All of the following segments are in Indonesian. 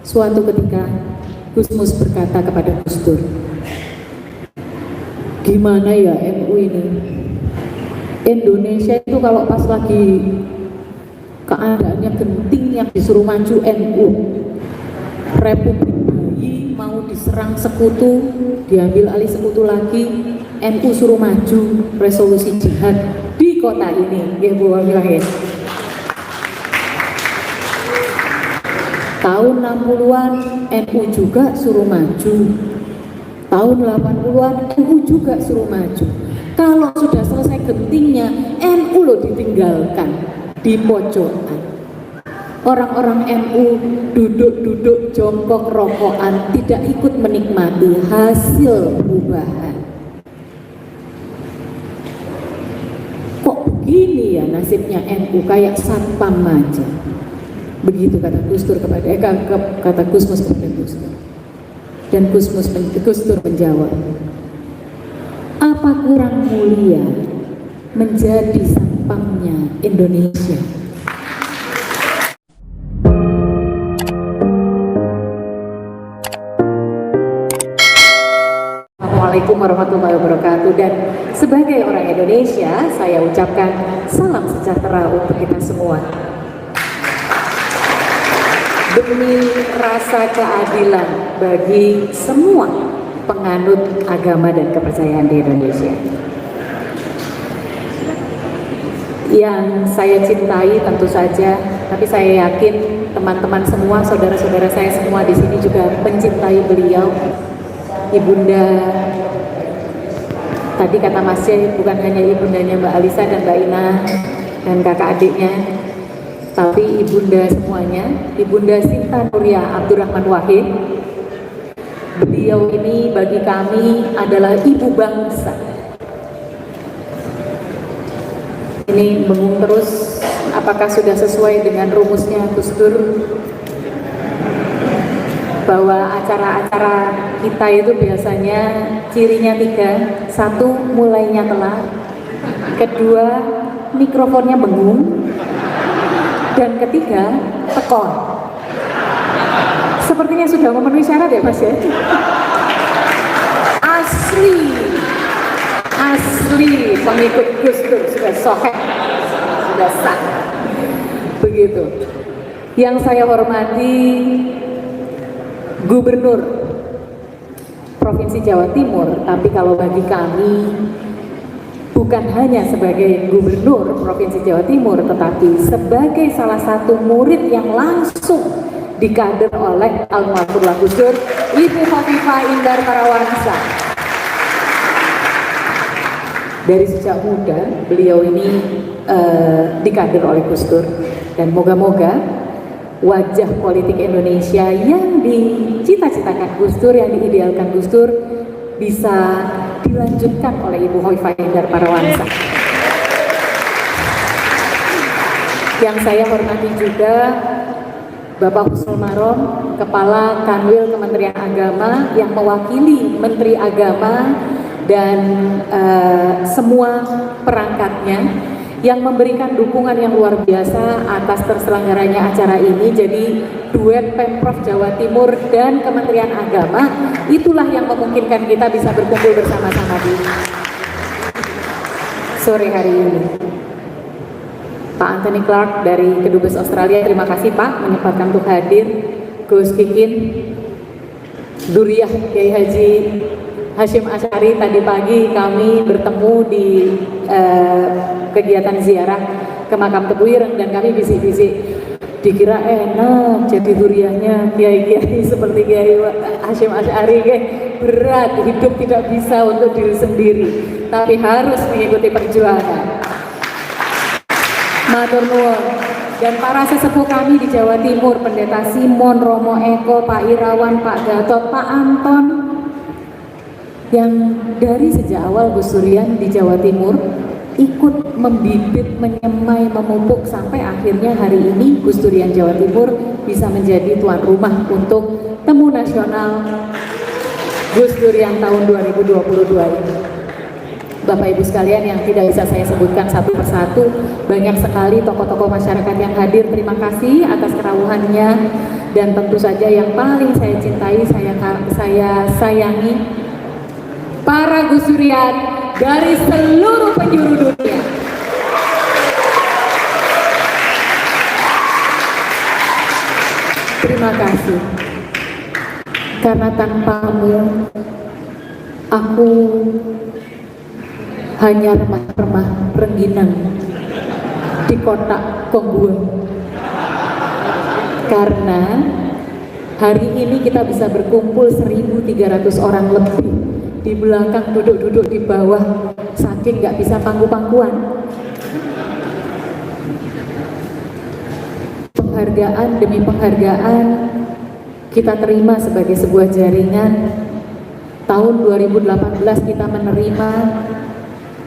Suatu ketika Gus Mus berkata kepada Gus Dur, gimana ya NU ini? Indonesia itu kalau pas lagi keadaannya genting yang disuruh maju NU, Republik Bayi mau diserang sekutu, diambil alih sekutu lagi, NU suruh maju resolusi jihad di kota ini. Ya Bu Wamilahin. Tahun 60-an NU juga suruh maju. Tahun 80-an NU juga suruh maju. Kalau sudah selesai gentingnya, NU loh ditinggalkan di pojokan. Orang-orang NU duduk-duduk jongkok rokokan, tidak ikut menikmati hasil perubahan. Kok begini ya nasibnya NU, kayak satpam aja. Begitu kata Gus Dur kepada kata Gus Mus kepada Gus Dur. Dan Gus Dur menjawab, apa kurang mulia menjadi satpamnya Indonesia? Assalamualaikum warahmatullahi wabarakatuh. Dan sebagai orang Indonesia, saya ucapkan salam sejahtera untuk kita semua. Demi rasa keadilan bagi semua penganut agama dan kepercayaan di Indonesia. Yang saya cintai tentu saja, tapi saya yakin teman-teman semua, saudara-saudara saya semua di sini juga mencintai beliau. Ibunda, tadi kata Mas Jai, bukan hanya ibundanya Mbak Alisa dan Mbak Ina dan kakak adiknya, tapi ibunda semuanya, Ibunda Sinta Nuria Abdurrahman Wahid. Beliau ini bagi kami adalah ibu bangsa. Ini bingung terus, apakah sudah sesuai dengan rumusnya Gus Dur, bahwa acara-acara kita itu biasanya cirinya 3. 1, mulainya telat. 2, mikrofonnya bengung. Dan 3, tekon. Sepertinya sudah memenuhi syarat ya Mas ya. Asli pengikut Gus Dur sudah soheh, sudah sah. Begitu. Yang saya hormati Gubernur Provinsi Jawa Timur, tapi kalau bagi kami bukan hanya sebagai Gubernur Provinsi Jawa Timur, tetapi sebagai salah satu murid yang langsung dikader oleh Almarhumah Gus Dur, Ibu Hovifah Indar Parawansa. Dari sejak muda beliau ini dikader oleh Gus Dur, dan moga-moga wajah politik Indonesia yang dicita-citakan Gus Dur, yang diidealkan Gus Dur, bisa dilanjutkan oleh Ibu Hovifah Indar Parawansa. Yang saya hormati juga Bapak Husnul Marom, Kepala Kanwil Kementerian Agama, yang mewakili Menteri Agama dan semua perangkatnya, yang memberikan dukungan yang luar biasa atas terselenggaranya acara ini. Jadi duet Pemprov Jawa Timur dan Kementerian Agama, itulah yang memungkinkan kita bisa berkumpul bersama-sama di sore hari ini. Pak Anthony Clark dari Kedubes Australia, terima kasih Pak menyempatkan untuk hadir. Gus Kikin, Duriah Kiai Haji Hashim Asy'ari, tadi pagi kami bertemu di kegiatan ziarah ke makam Tebu Ireng, dan kami bisik-bisik, dikira enak jadi duriahnya kiai-kiai seperti Kiai Hashim Asy'ari, berat, hidup tidak bisa untuk diri sendiri, tapi harus mengikuti perjuangan. Matur nuwun. Dan para sesepuh kami di Jawa Timur, Pendeta Simon, Romo Eko, Pak Irawan, Pak Gatot, Pak Anton, yang dari sejak awal Gus Durian di Jawa Timur ikut membibit, menyemai, memupuk sampai akhirnya hari ini Gus Durian Jawa Timur bisa menjadi tuan rumah untuk Temu Nasional Gus Durian tahun 2022 ini. Bapak Ibu sekalian yang tidak bisa saya sebutkan satu persatu, banyak sekali tokoh-tokoh masyarakat yang hadir. Terima kasih atas kerawuhannya. dan tentu saja yang paling saya cintai, saya sayangi, para Gus Durian dari seluruh penjuru dunia. Terima kasih, karena tanpamu aku hanya remah-remah rengginang di kotak Kongguan. Karena hari ini kita bisa berkumpul 1.300 orang lebih, di belakang duduk-duduk di bawah saking nggak bisa pangku-pangkuan. Penghargaan demi penghargaan kita terima sebagai sebuah jaringan. Tahun 2018 kita menerima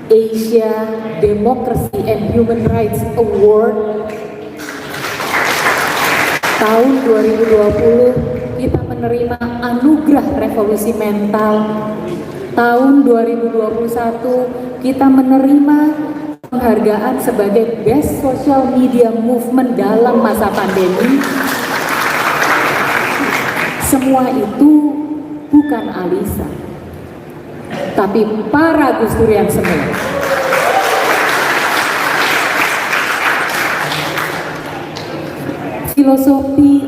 Asia Democracy and Human Rights Award. Tahun 2020 kita menerima Anugerah Revolusi Mental. Tahun 2021 kita menerima penghargaan sebagai Best Social Media Movement dalam masa pandemi. Semua itu bukan Alisa, tapi para Gus Durian semua.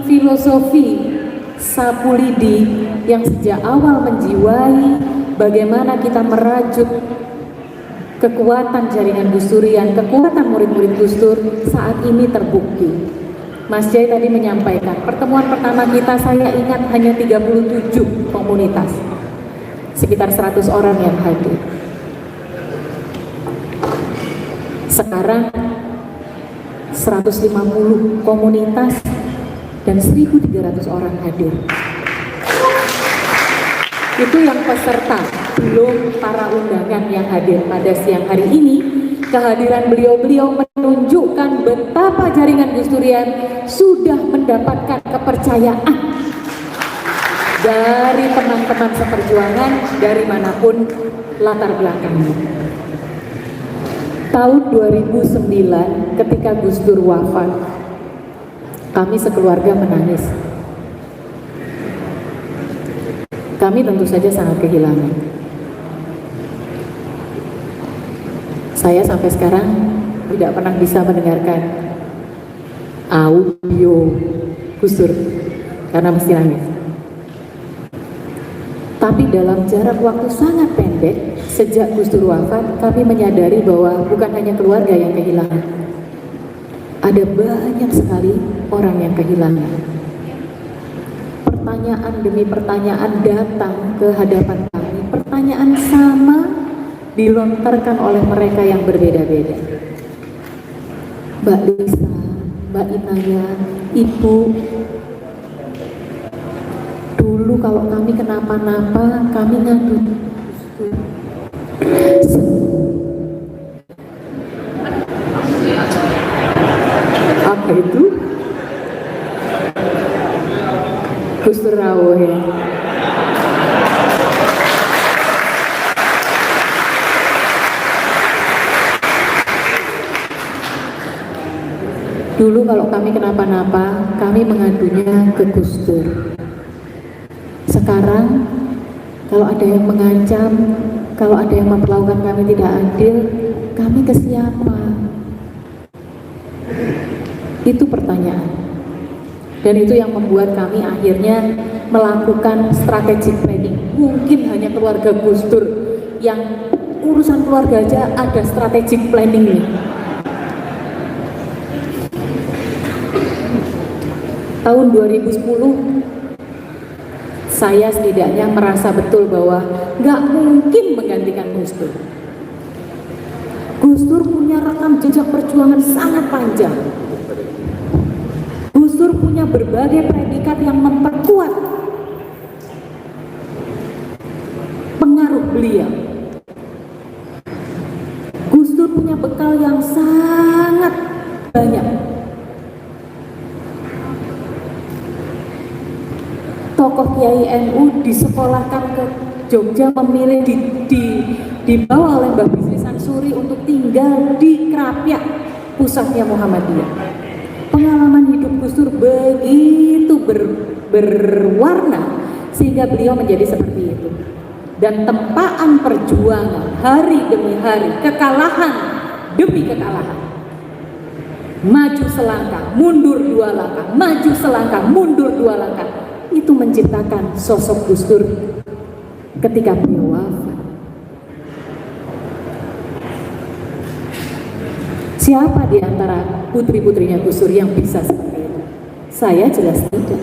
Filosofi Sapu Lidi yang sejak awal menjiwai bagaimana kita merajut kekuatan jaringan Gus Durian, kekuatan murid-murid Gus Dur saat ini terbukti. Mas Jai tadi menyampaikan, pertemuan pertama kita saya ingat hanya 37 komunitas, sekitar 100 orang yang hadir. Sekarang 150 komunitas dan 1.300 orang hadir. Itu yang peserta, belum para undangan yang hadir pada siang hari ini. Kehadiran beliau-beliau menunjukkan betapa jaringan Gus Durian sudah mendapatkan kepercayaan dari teman-teman seperjuangan dari manapun latar belakangnya. Tahun 2009 ketika Gus Dur wafat, kami sekeluarga menangis. Kami tentu saja sangat kehilangan. Saya sampai sekarang tidak pernah bisa mendengarkan audio Gus Dur karena mesti nangis. Tapi dalam jarak waktu sangat pendek sejak Gus Dur wafat, kami menyadari bahwa bukan hanya keluarga yang kehilangan, ada banyak sekali orang yang kehilangan. Pertanyaan demi pertanyaan datang ke hadapan kami, pertanyaan sama dilontarkan oleh mereka yang berbeda-beda. Mbak Lisa, Mbak Inaya, Ibu, dulu kalau kami kenapa-napa, kami ngadu. Apa itu? Gus Dur rawuh ya. Dulu kalau kami kenapa-napa, kami mengadunya ke Gus Dur. Sekarang, kalau ada yang mengancam, kalau ada yang memperlakukan kami tidak adil, kami ke siapa? Itu pertanyaan. Dan itu yang membuat kami akhirnya melakukan strategic planning. Mungkin hanya keluarga Gus Dur yang urusan keluarga aja ada strategic planning nih. Tahun 2010 saya setidaknya merasa betul bahwa nggak mungkin menggantikan Gus Dur. Gus Dur punya rekam jejak perjuangan sangat panjang. Gus Dur punya berbagai predikat yang memperkuat pengaruh beliau. Gus Dur punya bekal yang sangat banyak. Tokoh Kiai NU disekolahkan ke Jogja, memilih dibawa oleh Mbah Bisri Sansuri untuk tinggal di Krapyak, pusatnya Muhammadiyah. Pengalaman hidup Gus Dur begitu berwarna sehingga beliau menjadi seperti itu. Dan tempaan perjuangan hari demi hari, kekalahan demi kekalahan, maju selangkah, mundur 2 langkah, maju selangkah, mundur 2 langkah, itu menciptakan sosok Gus Dur ketika beliau wafat. Siapa di antara putri-putrinya Gus Dur yang bisa seperti itu? Saya jelas tidak.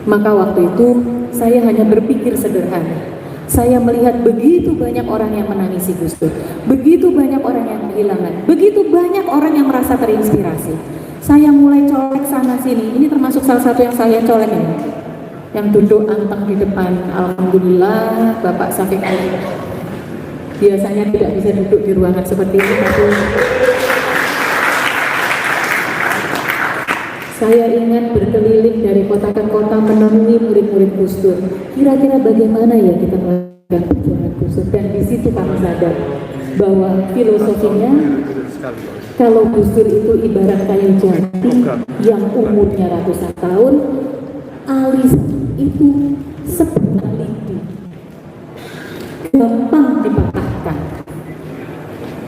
Maka waktu itu saya hanya berpikir sederhana. Saya melihat begitu banyak orang yang menangisi Gus Dur, begitu banyak orang yang kehilangan, begitu banyak orang yang merasa terinspirasi. Saya mulai colek sana sini. Ini termasuk salah satu yang saya colek ini, yang duduk anteng di depan. Alhamdulillah Bapak Syafiq Ali biasanya tidak bisa duduk di ruangan seperti ini, tapi saya ingat berkeliling dari kota ke kota menemui murid-murid Gus Dur. Kira-kira bagaimana ya kita melakukan perjuangan Gus Dur? Dan di situ kami sadar bahwa filosofinya, kalau Gus Dur itu ibarat kayu jati yang umurnya ratusan tahun, alis itu sebatang lidi, gampang dipatahkan,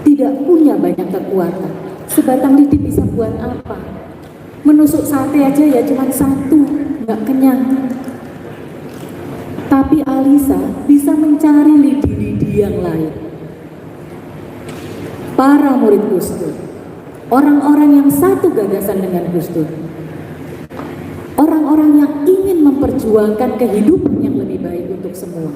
tidak punya banyak kekuatan. Sebatang lidi bisa buat apa? Menusuk sate aja ya cuma 1, nggak kenyang. Tapi Alisa bisa mencari lidi-lidi yang lain. Para murid Gus Dur, orang-orang yang satu gagasan dengan Gus Dur, orang-orang yang ingin memperjuangkan kehidupan yang lebih baik untuk semua.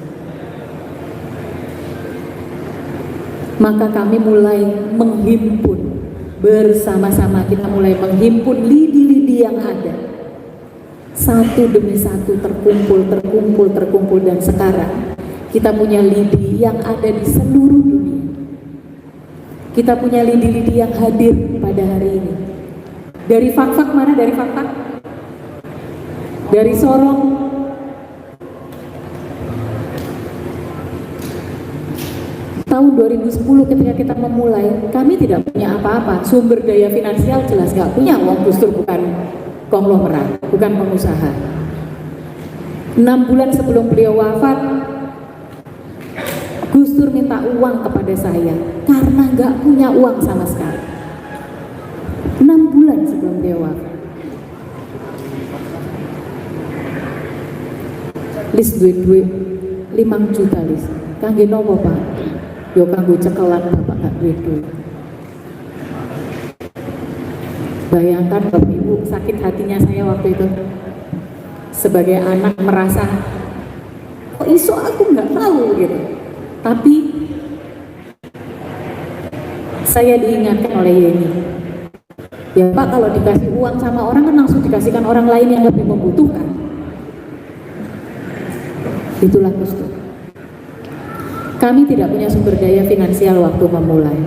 Maka kami mulai menghimpun, bersama-sama kita mulai menghimpun lidi-lidi yang ada. Satu demi satu terkumpul, dan sekarang kita punya lidi yang ada di seluruh dunia. Kita punya lidi-lidi yang hadir pada hari ini. Dari Fak-Fak, mana dari Fak-Fak? Dari Sorong. Tahun 2010 ketika kita memulai, kami tidak punya apa-apa. Sumber daya finansial jelas nggak punya. Wong Gus Dur bukan konglomerat, bukan pengusaha. 6 bulan sebelum beliau wafat, Gus Dur minta uang kepada saya karena nggak punya uang sama sekali. 6 bulan sebelum beliau wafat. Lis duit 5 juta lis. Kangge nopo Pak? Yo kanggo cekelan Bapak gak duit. Bayangkan Bapak Ibu sakit hatinya saya waktu itu. Sebagai anak merasa, kok iso aku nggak tahu gitu. Tapi saya diingatkan oleh Yeni. Ya Pak, kalau dikasih uang sama orang kan langsung dikasihkan orang lain yang lebih membutuhkan. Itulah Gus Dur. Kami tidak punya sumber daya finansial waktu memulai.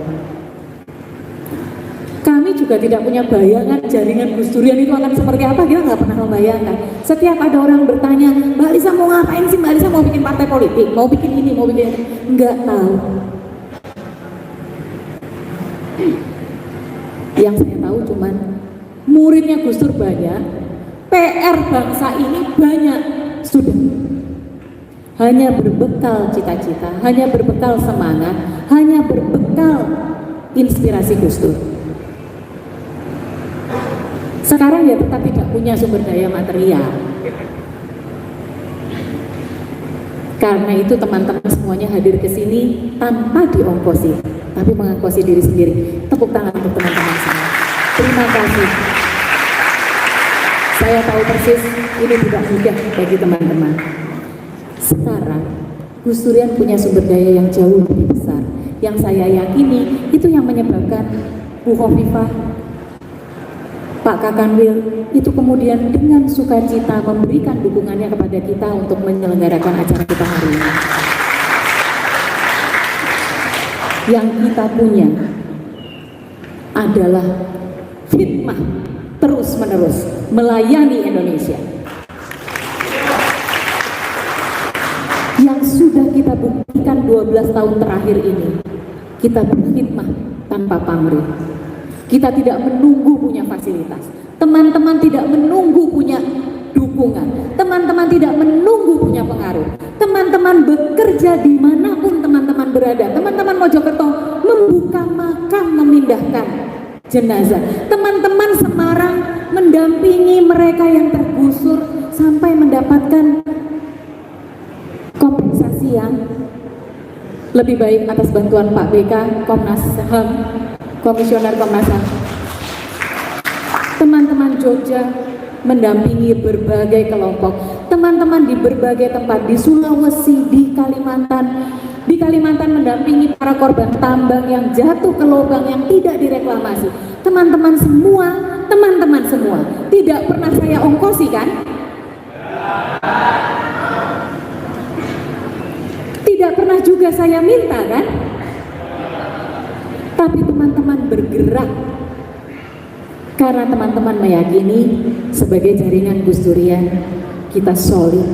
Kami juga tidak punya bayangan jaringan Gus Durian itu akan seperti apa, kita nggak pernah membayangkan. Setiap ada orang bertanya, Mbak Alisa mau ngapain sih? Mbak Alisa mau bikin partai politik, mau bikin ini, mau bikin itu. Nggak tahu. Yang saya tahu cuman muridnya Gus Dur banyak, PR bangsa ini banyak sudah. Hanya berbekal cita-cita, hanya berbekal semangat, hanya berbekal inspirasi Gus Dur. Sekarang ya tetap tidak punya sumber daya material. Karena itu teman-teman semuanya hadir ke sini tanpa diongkosi, tapi mengongkosi diri sendiri. Tepuk tangan untuk teman-teman semua. Terima kasih. Saya tahu persis ini tidak mudah bagi teman-teman. Sekarang Gus Durian punya sumber daya yang jauh lebih besar. Yang saya yakini itu yang menyebabkan Bu Khofifah, Pak Kakanwil itu kemudian dengan sukacita memberikan dukungannya kepada kita untuk menyelenggarakan acara kita hari ini. Yang kita punya adalah khidmah terus-menerus melayani Indonesia. Yang sudah kita buktikan 12 tahun terakhir ini, kita berkhidmat tanpa pamrih. Kita tidak menunggu punya fasilitas, Teman-teman tidak menunggu punya dukungan, teman-teman tidak menunggu punya pengaruh. Teman-teman bekerja dimanapun teman-teman berada. Teman-teman Mojokerto membuka makam, memindahkan jenazah. Teman-teman Semarang mendampingi mereka yang tergusur sampai mendapatkan kompensasi yang lebih baik atas bantuan Pak BK, Komnas HAM, Komisioner Komnas HAM. Teman-teman Jogja mendampingi berbagai kelompok, teman-teman di berbagai tempat, di Sulawesi, di Kalimantan mendampingi para korban tambang yang jatuh ke lubang yang tidak direklamasi. Teman-teman semua tidak pernah saya ongkosi kan? Tidak pernah juga saya minta kan? Tapi teman-teman bergerak karena teman-teman meyakini sebagai jaringan Gus Durian kita solid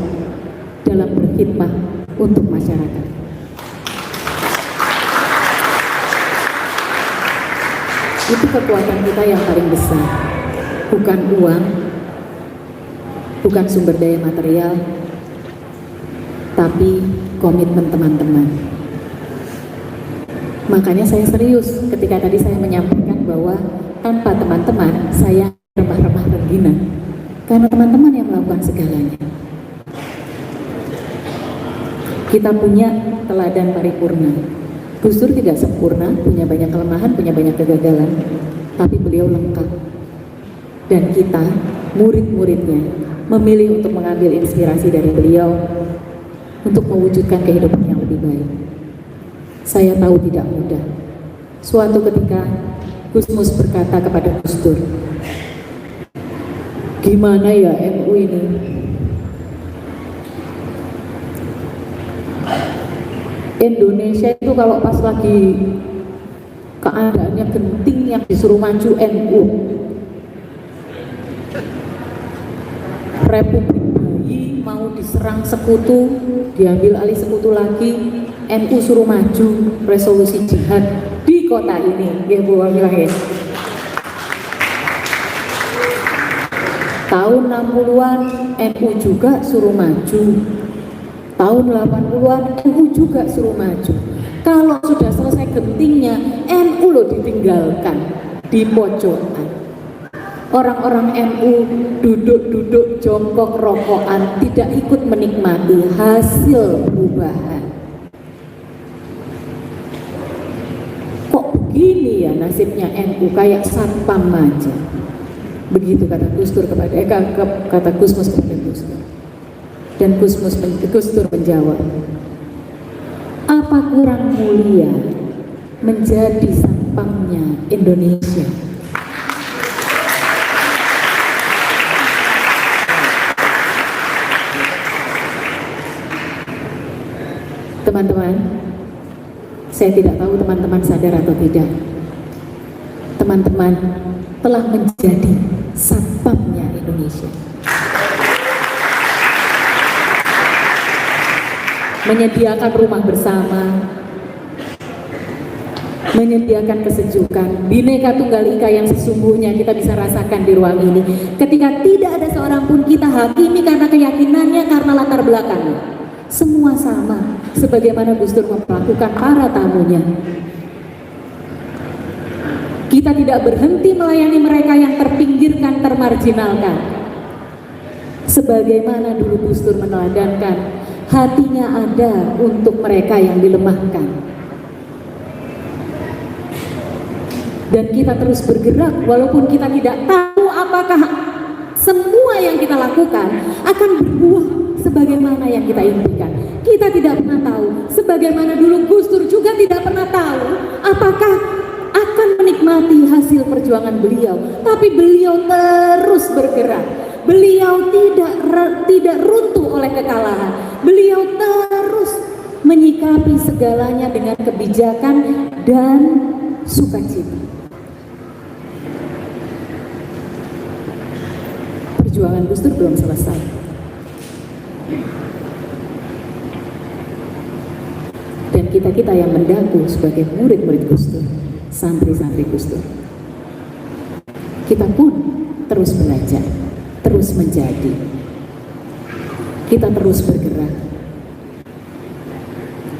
dalam berkhidmat untuk masyarakat. Itu kekuatan kita yang paling besar, bukan uang, bukan sumber daya material, tapi komitmen teman-teman. Makanya saya serius ketika tadi saya menyampaikan bahwa tanpa teman-teman saya remah-remah rengginang, karena teman-teman yang melakukan segalanya. Kita punya teladan paripurna. Gus Dur tidak sempurna, punya banyak kelemahan, punya banyak kegagalan, tapi beliau lengkap. Dan kita, murid-muridnya, memilih untuk mengambil inspirasi dari beliau untuk mewujudkan kehidupan yang lebih baik. Saya tahu tidak mudah. Suatu ketika Gus Mus berkata kepada Gus Dur, gimana ya NU ini? Indonesia itu kalau pas lagi keadaannya genting yang disuruh maju NU. Republik bayi mau diserang sekutu, diambil alih sekutu lagi, NU suruh maju resolusi jihad di kota ini, ya Bu Wakil. Tahun 60-an NU juga suruh maju, tahun 80-an NU juga suruh maju. Kalau sudah selesai gentingnya, NU loh ditinggalkan di pojokan. Orang-orang NU duduk-duduk jongkok rokokan, tidak ikut menikmati hasil perubahan. Kok begini ya nasibnya NU, kayak satpam aja. Begitu kata Gus Dur kepada kata Gus Mus kepada Gus Dur. Dan Gus Dur menjawab, apa kurang mulia menjadi satpamnya Indonesia? Teman-teman, saya tidak tahu teman-teman sadar atau tidak, teman-teman telah menjadi satpamnya Indonesia. Menyediakan rumah bersama, menyediakan kesejukan, Bhinneka Tunggal Ika yang sesungguhnya kita bisa rasakan di ruang ini. Ketika tidak ada seorang pun kita hakimi karena keyakinannya, karena latar belakangnya. Semua sama, sebagaimana Gus Dur memperlakukan para tamunya. Kita tidak berhenti melayani mereka yang terpinggirkan, termarginalkan. Sebagaimana dulu Gus Dur meneladankan, hatinya ada untuk mereka yang dilemahkan. Dan kita terus bergerak walaupun kita tidak tahu apakah semua yang kita lakukan akan berbuah sebagaimana yang kita impikan. Kita tidak pernah tahu, sebagaimana dulu Gus Dur juga tidak pernah tahu apakah akan menikmati hasil perjuangan beliau. Tapi beliau terus bergerak. Beliau tidak runtuh oleh kekalahan. Beliau terus menyikapi segalanya dengan kebijakan dan sukacita. Perjuangan Gus Dur belum selesai. Dan kita-kita yang mendaku sebagai murid-murid Gus Dur, santri-santri Gus Dur, kita pun terus belajar, terus menjadi. Kita terus bergerak.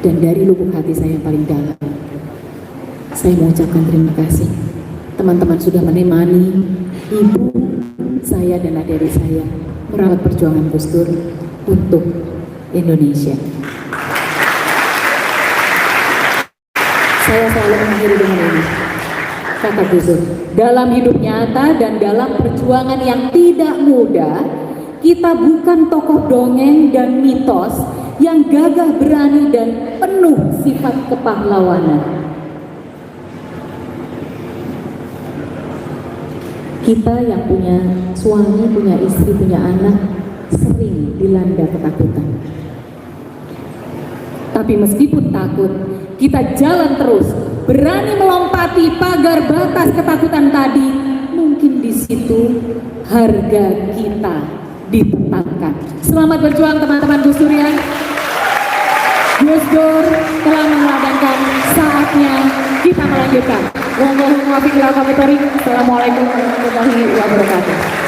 Dan dari lubuk hati saya yang paling dalam, saya mengucapkan terima kasih. Teman-teman sudah menemani ibu saya dan adik-adik saya merawat perjuangan Gus Dur untuk Indonesia. Saya selalu mengakhiri dengan ini, kata Gus Dur, dalam hidup nyata dan dalam perjuangan yang tidak mudah, kita bukan tokoh dongeng dan mitos yang gagah berani dan penuh sifat kepahlawanan. Kita yang punya suami, punya istri, punya anak, sering dilanda ketakutan. Tapi meskipun takut, kita jalan terus, berani melompati pagar batas ketakutan tadi. Mungkin di situ harga kita ditetapkan. Selamat berjuang teman-teman Gus Durian. Gus Dur telah mengeladankan, saatnya kita melanjutkan. Assalamualaikum warahmatullahi wabarakatuh.